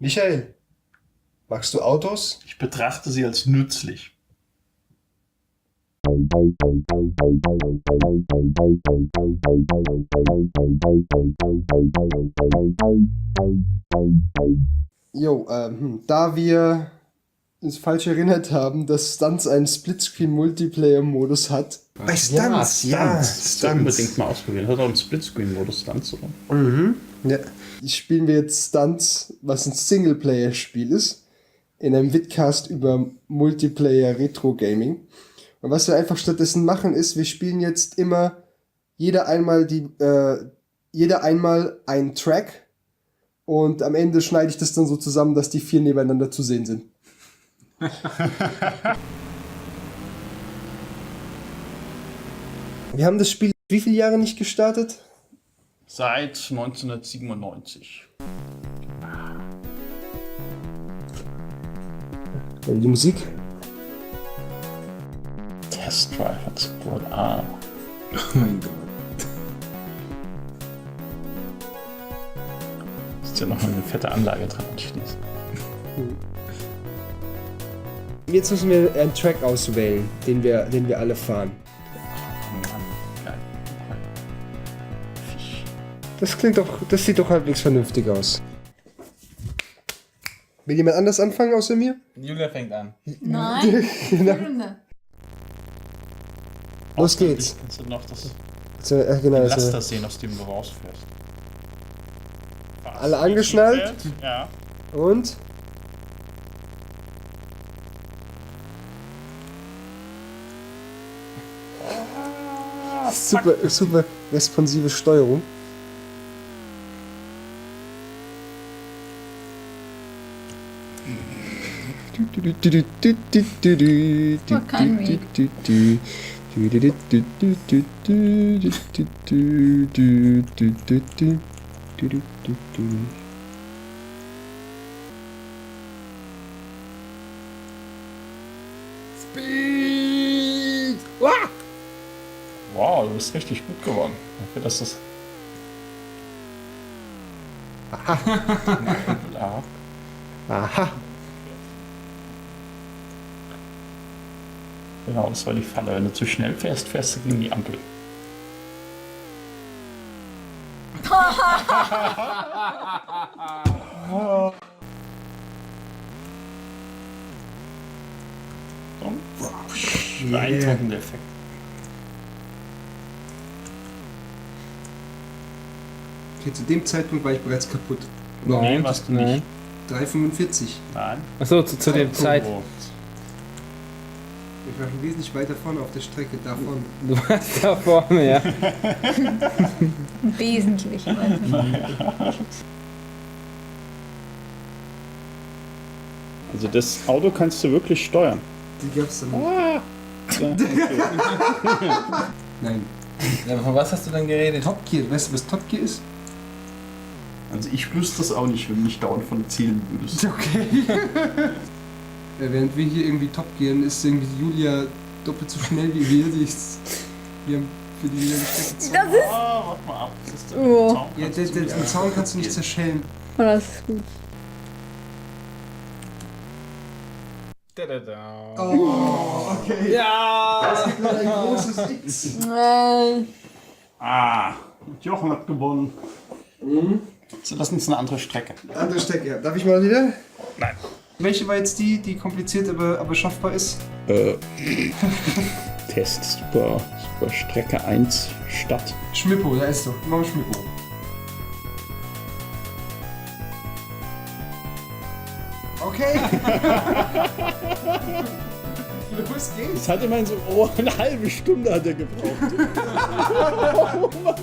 Michael, magst du Autos? Ich betrachte sie als nützlich. Jo, da wir uns falsch erinnert haben, dass Stunts einen Splitscreen-Multiplayer-Modus hat. Bei Stunts, Stunts. Unbedingt mal ausprobieren. Hat auch einen Splitscreen-Modus Stunts, oder? Mhm. Ja. Spielen wir jetzt Stunts, was ein Singleplayer-Spiel ist, in einem Vidcast über Multiplayer-Retro-Gaming. Und was wir einfach stattdessen machen, ist, wir spielen jetzt immer jeder einmal einen Track und am Ende schneide ich das dann so zusammen, dass die 4 nebeneinander zu sehen sind. Wir haben das Spiel wie viele Jahre nicht gestartet? Seit 1997. Die Musik? Test Drive Export. Ah. Oh mein Gott. Ist ja noch eine fette Anlage dran anschließen. Jetzt müssen wir einen Track auswählen, den wir alle fahren. Das sieht doch halbwegs vernünftig aus. Will jemand anders anfangen außer mir? Julia fängt an. Nein, Genau. Runde. Los geht's. Kannst du noch das Genau, Laster sehen, aus dem du rausfährst? Alle angeschnallt? Ja. Und? Super responsive Steuerung. War kein Weg. Speed! Wow, du bist richtig gut geworden. Dafür, dass das. Ja. Aha. Genau, das war die Falle. Wenn du zu schnell fährst, fährst du gegen die Ampel. So. Beeindruckender Effekt. Okay, zu dem Zeitpunkt war ich bereits kaputt. Nein, warst du nicht. 3,45. Nein. Achso, zu dem Zeit. Oh. Ich war schon wesentlich weiter vorne auf der Strecke, davon. Du warst da vorne, ja. Wesentlich weiter. Also das Auto kannst du wirklich steuern. Die gab's dann. Ja, okay. Nein. Ja, von was hast du denn geredet? Top Gear, weißt du, was Top Gear ist? Also ich wüsste das auch nicht, wenn du mich dauernd von zählen würdest. Okay. Während wir hier irgendwie Top Gearen, ist irgendwie Julia doppelt so schnell wie wir. Wir haben für die Strecke Das ist. Warte mal ab. Das ist der Oh. Zaun. Ja, den Zaun kannst du nicht zerschellen. Oh, das ist gut. Oh, okay. Ja! Das gibt noch ein großes X. Ah, Jochen hat gewonnen. So, lass uns eine andere Strecke. Andere Strecke, ja. Darf ich mal wieder? Nein. Welche war jetzt die kompliziert, aber schaffbar ist? Test, super Strecke 1, Stadt. Schmippo, da ist doch. Machen wir Schmippo. Okay. Los geht's. Das hat immerhin so eine halbe Stunde hat er gebraucht. Oh Mann.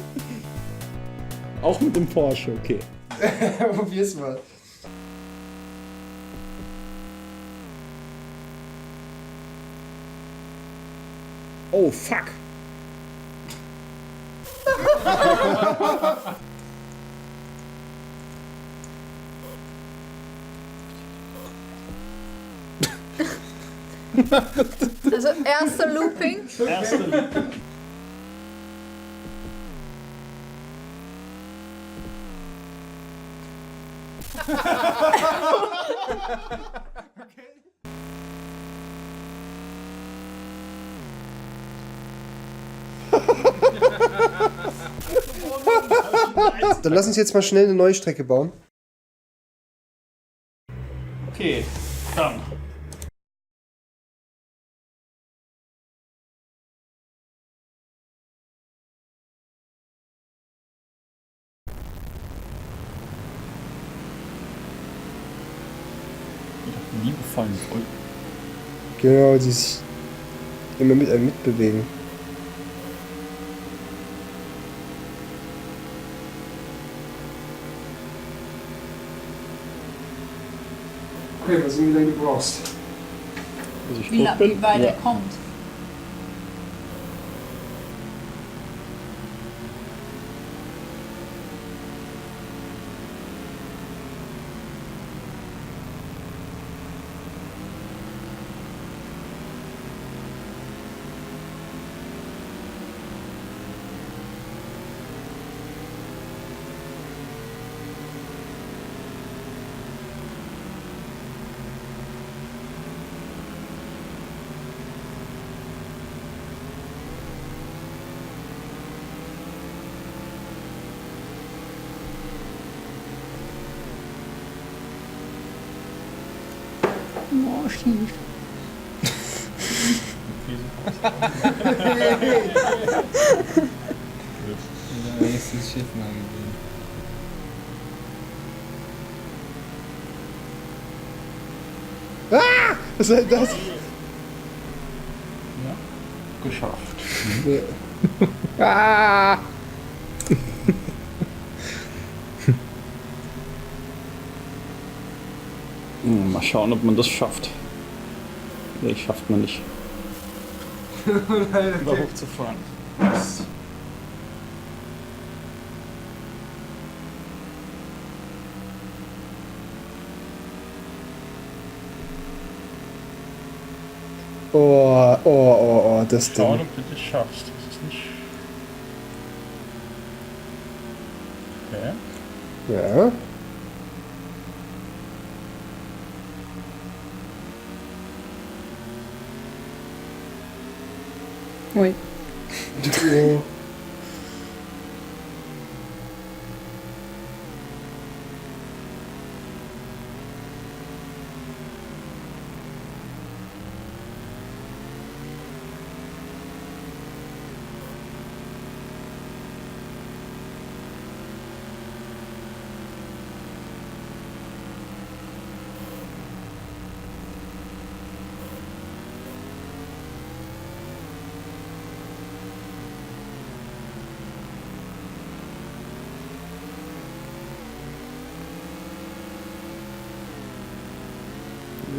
Auch mit dem Porsche, okay. Probier's mal. Oh fuck. Also erster Looping. Erste. Dann lass uns jetzt mal schnell eine neue Strecke bauen. Okay, dann. Liebevollen Folgen. Genau, die sich immer mit einem mitbewegen. Okay, was sind wie lange du brauchst? Also ich Wie weit ja. er kommt. Oh, schief. Ja, jetzt das Schiff mal gesehen. Was soll das? Geschafft. Ah! Mal schauen, ob man das schafft. Nee, schafft man nicht. Da hochzufahren. Das Schauen, Ding. ob du das schaffst. Das ist nicht. Okay. Ja. Ui. Oh.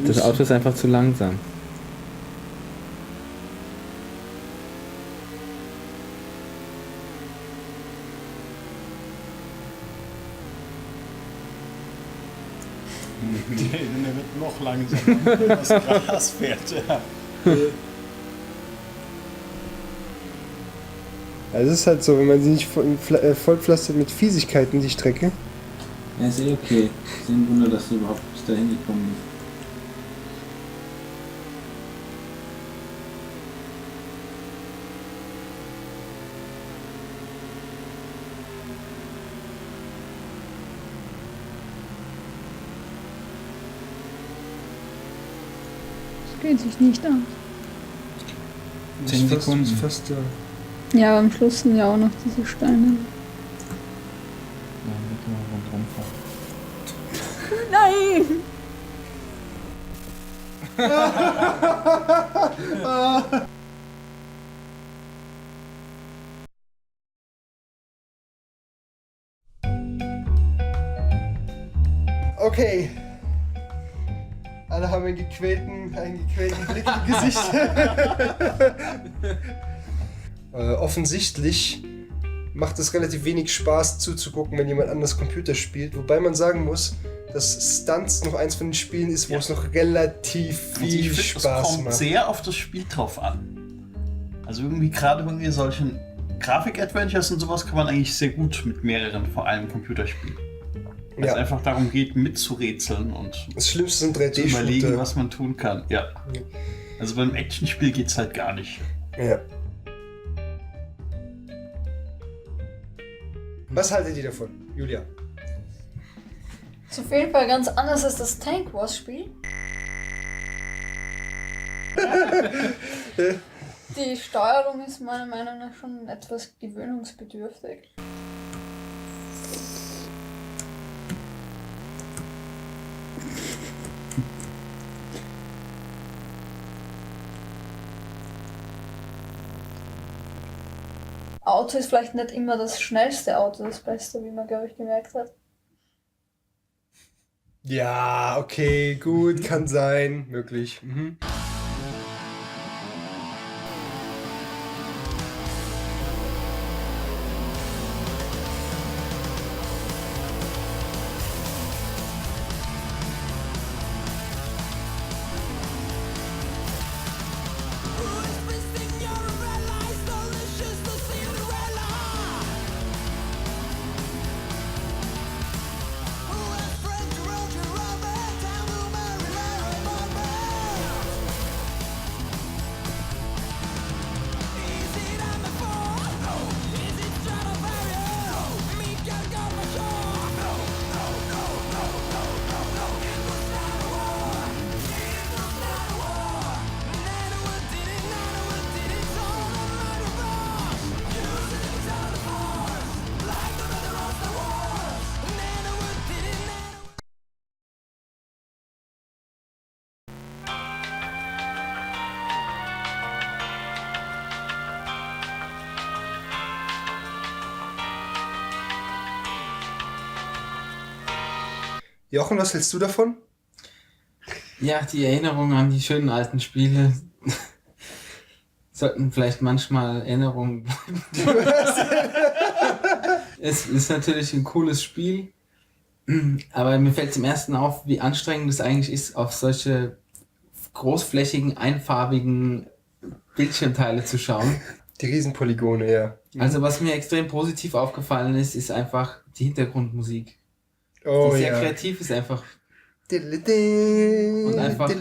Das Auto ist einfach zu langsam. Der wird noch langsamer, wenn das Gras fährt. Ja. Also es ist halt so, wenn man sie nicht vollpflastert mit Fiesigkeiten, die Strecke. Ja, ist eh okay. Ist ein Wunder, dass du überhaupt bis dahin gekommen bist. Das geht sich nicht an. 10 Sekunden. Fast, ja. Ja, aber am Schluss sind ja auch noch diese Steine. Ja, dann können wir rundherum fahren. Nein! Okay. Alle haben einen gequälten Blick im Gesicht. Offensichtlich macht es relativ wenig Spaß zuzugucken, wenn jemand anders Computer spielt. Wobei man sagen muss, dass Stunts noch eins von den Spielen ist, wo es noch relativ viel Es Spaß kommt macht. sehr auf das Spiel drauf an. Also irgendwie gerade bei solchen Grafik-Adventures und sowas kann man eigentlich sehr gut mit mehreren, vor allem Computerspielen. Weil es Ja. einfach darum geht, mitzurätseln und Das Schlimmste sind zu überlegen, 3D-Shooter. was man tun kann. Ja. Also beim Actionspiel geht's halt gar nicht. Ja. Was haltet ihr davon, Julia? Ist auf jeden Fall ganz anders als das Tank Wars Spiel. Die Steuerung ist meiner Meinung nach schon etwas gewöhnungsbedürftig. Auto ist vielleicht nicht immer das schnellste Auto das Beste, wie man, glaube ich, gemerkt hat. Ja, okay, gut, kann sein, möglich. Mhm. Jochen, was hältst du davon? Ja, die Erinnerung an die schönen alten Spiele sollten vielleicht manchmal Erinnerungen bleiben. Es ist natürlich ein cooles Spiel, aber mir fällt zum ersten auf, wie anstrengend es eigentlich ist, auf solche großflächigen, einfarbigen Bildschirmteile zu schauen. Die Riesenpolygone, ja. Also was mir extrem positiv aufgefallen ist, ist einfach die Hintergrundmusik. Oh die sehr ja. kreativ ist einfach. Und einfach-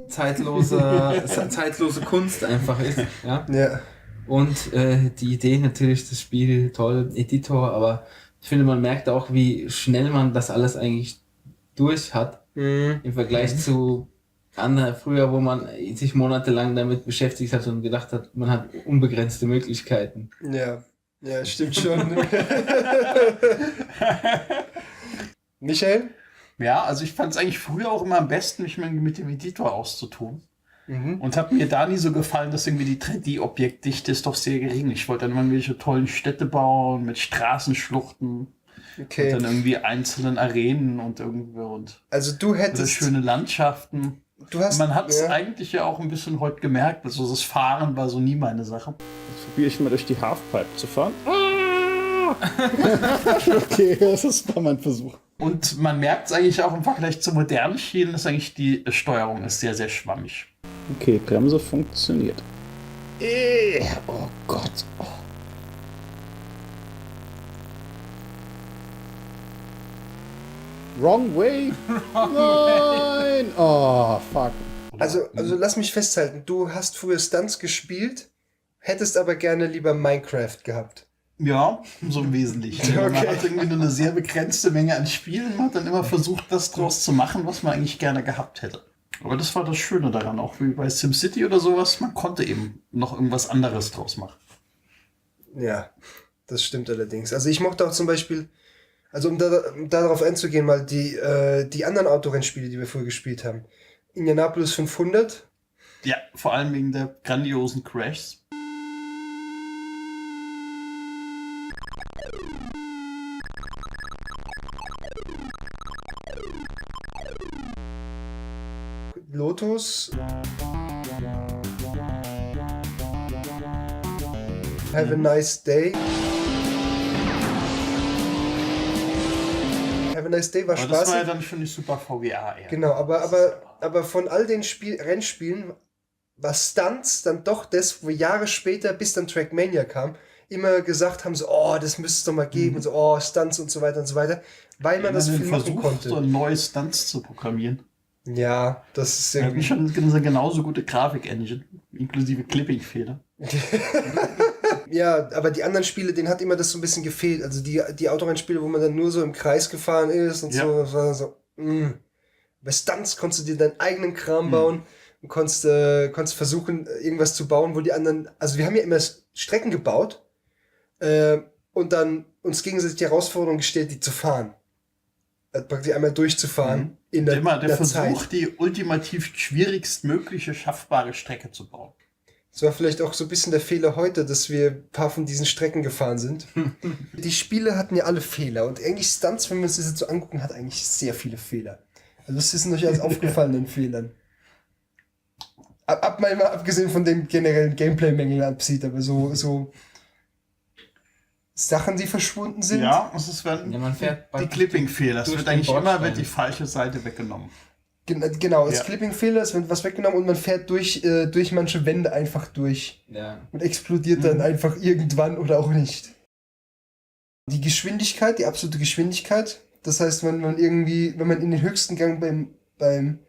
zeitlose Kunst einfach ist. Ja? Ja. Und die Idee natürlich, das Spiel toll, Editor, aber ich finde, man merkt auch, wie schnell man das alles eigentlich durch hat, Mhm. im Vergleich zu anderen früher, wo man sich monatelang damit beschäftigt hat und gedacht hat, man hat unbegrenzte Möglichkeiten. Ja. Ja, stimmt schon. Michael? Ja, also ich fand es eigentlich früher auch immer am besten, mich mit dem Editor auszutun. Mhm. Und hat mir da nie so gefallen, dass irgendwie die 3D-Objektdichte ist doch sehr gering. Ich wollte dann irgendwelche tollen Städte bauen mit Straßenschluchten Okay. und dann irgendwie einzelnen Arenen und irgendwie und Also du oder hättest... schöne Landschaften. Du hast... Man hat es ja. eigentlich ja auch ein bisschen heute gemerkt, also das Fahren war so nie meine Sache. Jetzt probiere ich mal durch die Halfpipe zu fahren. Ah! Okay, das war mein Versuch. Und man merkt es eigentlich auch im Vergleich zu modernen Spielen, dass eigentlich die Steuerung ist sehr, sehr schwammig. Okay, Bremse funktioniert. Oh Gott. Oh. Wrong way. Nein. Oh, fuck. Also lass mich festhalten, du hast früher Stunts gespielt, hättest aber gerne lieber Minecraft gehabt. Ja, so im Wesentlichen. Man Okay. hat irgendwie nur eine sehr begrenzte Menge an Spielen und hat dann immer versucht, das draus zu machen, was man eigentlich gerne gehabt hätte. Aber das war das Schöne daran, auch wie bei SimCity oder sowas, man konnte eben noch irgendwas anderes draus machen. Ja, das stimmt allerdings. Also ich mochte auch zum Beispiel, also um darauf einzugehen, mal die anderen Autorennspiele, die wir früher gespielt haben. Indianapolis 500, Ja, vor allem wegen der grandiosen Crashs. Lotus, Have a Nice Day. Have a Nice Day war Aber das war ja spaßig. dann schon die Super VGA eher. Genau, aber von all den Rennspielen war Stunts dann doch das, wo Jahre später, bis dann Trackmania kam, immer gesagt haben, so, oh, das müsste es doch mal geben, und so, oh, Stunts und so weiter, weil man das viel machen versucht, konnte. so neue Stunts zu programmieren. Ja, das ist Wir hatten irgendwie... schon eine genauso gute Grafik-Engine, inklusive Clipping-Fehler. Ja, aber die anderen Spiele, denen hat immer das so ein bisschen gefehlt. Also die Autorennspiele, wo man dann nur so im Kreis gefahren ist und Ja. so, das war so, Bei Stunts konntest du dir deinen eigenen Kram bauen und konntest versuchen, irgendwas zu bauen, wo die anderen, also wir haben ja immer Strecken gebaut und dann uns gegenseitig die Herausforderung gestellt, die zu fahren. Praktisch einmal durchzufahren in der, Immer der der Versuch, Zeit. die ultimativ schwierigstmögliche schaffbare Strecke zu bauen. Das war vielleicht auch so ein bisschen der Fehler heute, dass wir ein paar von diesen Strecken gefahren sind. Die Spiele hatten ja alle Fehler und eigentlich Stunts, wenn wir uns das jetzt so angucken, hat eigentlich sehr viele Fehler. Also was ist denn euch als aufgefallenen Fehlern? Mal abgesehen von den generellen Gameplay-Mängeln absieht, aber so Sachen, die verschwunden sind. Ja, es ist wenn Ja, man fährt die praktisch Clipping-Fehler. Es durch wird den eigentlich immer Bordstein. wird die falsche Seite weggenommen. Genau, das Ja. Clipping-Fehler, es wird was weggenommen und man fährt durch manche Wände einfach durch Ja. und explodiert dann einfach irgendwann oder auch nicht. Die Geschwindigkeit, die absolute Geschwindigkeit, das heißt, wenn man in den höchsten Gang beim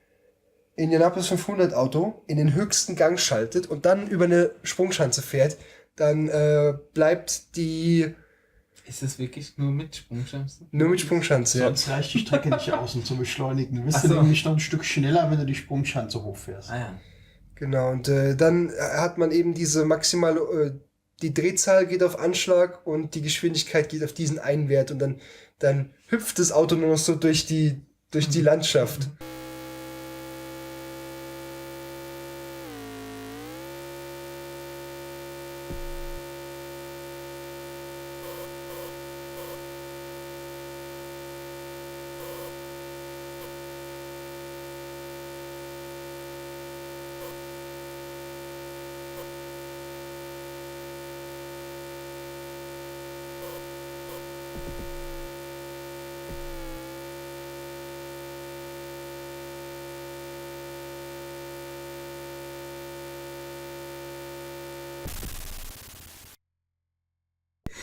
Indianapolis 500 Auto in den höchsten Gang schaltet und dann über eine Sprungschanze fährt, dann bleibt die Ist das wirklich nur mit Sprungschanzen? nur mit Sprungschanze. Ja. Sonst reicht die Strecke nicht aus, um zu beschleunigen. Du bist Ach so. dann nämlich noch ein Stück schneller, wenn du die Sprungschanze hochfährst. Ah ja. Genau, und dann hat man eben diese maximale, die Drehzahl geht auf Anschlag und die Geschwindigkeit geht auf diesen einen Wert und dann hüpft das Auto nur noch so durch die Landschaft.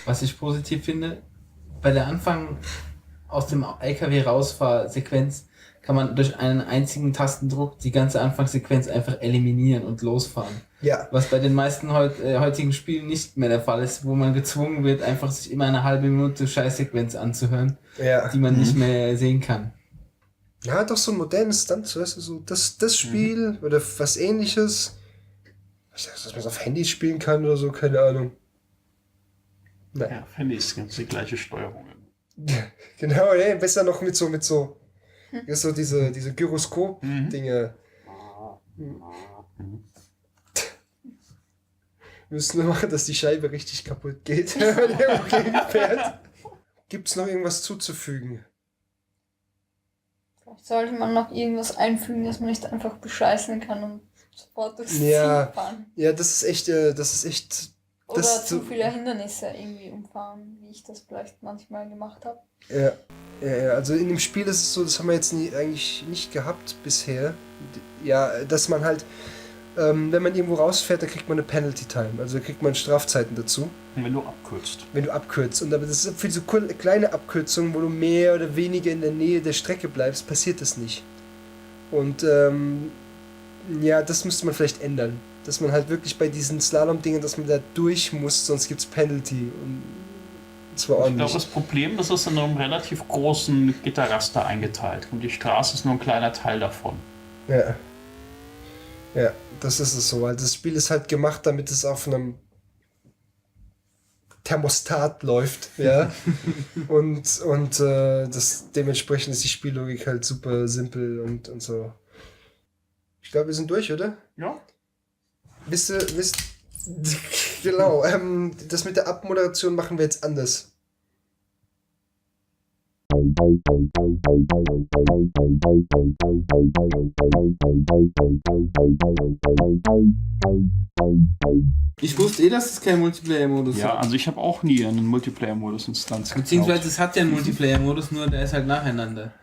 Was ich positiv finde, bei der Anfang aus dem LKW rausfahr-Sequenz kann man durch einen einzigen Tastendruck die ganze Anfangssequenz einfach eliminieren und losfahren. Ja, Was bei den meisten heutigen Spielen nicht mehr der Fall ist, wo man gezwungen wird, einfach sich immer eine halbe Minute Scheißsequenz anzuhören, ja. die man nicht mehr sehen kann. Ja, doch so ein modernes Stunt, weißt du, so das Spiel oder was ähnliches. Ich dachte, dass man es auf Handys spielen kann oder so, keine Ahnung. Nein. Ja, Handys ganz die gleiche Steuerung. Genau, nee, besser noch mit so diese Gyroskop-Dinge. Wir müssen nur machen, dass die Scheibe richtig kaputt geht, wenn man irgendwo gegenfährt. Gibt's noch irgendwas zuzufügen? Vielleicht sollte man noch irgendwas einfügen, dass man nicht einfach bescheißen kann und sofort durchs Ja. Ziel fahren. Ja, das ist echt. Oder Das zu zu- viele Hindernisse irgendwie umfahren, wie ich das vielleicht manchmal gemacht habe. Ja, also in dem Spiel ist es so, das haben wir jetzt eigentlich nicht gehabt bisher. Ja, dass man halt, wenn man irgendwo rausfährt, dann kriegt man eine Penalty Time. Also da kriegt man Strafzeiten dazu, Wenn du abkürzt. wenn du abkürzt. Und aber das ist für so kleine Abkürzungen, wo du mehr oder weniger in der Nähe der Strecke bleibst, passiert das nicht. Und ja, das müsste man vielleicht ändern. Dass man halt wirklich bei diesen Slalom-Dingen, dass man da durch muss, sonst gibt's Penalty. Und zwar Ich ordentlich. glaube, das Problem ist, es ist in einem relativ großen Gitterraster eingeteilt. Und die Straße ist nur ein kleiner Teil davon. Ja. Ja, das ist es so. Weil das Spiel ist halt gemacht, damit es auf einem Thermostat läuft, ja. und das dementsprechend ist die Spiellogik halt super simpel und so. Ich glaube, wir sind durch, oder? Ja. Wisst genau, das mit der Abmoderation machen wir jetzt anders. Ich wusste dass es keinen Multiplayer-Modus Ja, hat. also ich habe auch nie einen Multiplayer-Modus in Stunts Beziehungsweise es hat ja einen Multiplayer-Modus, nur der ist halt nacheinander.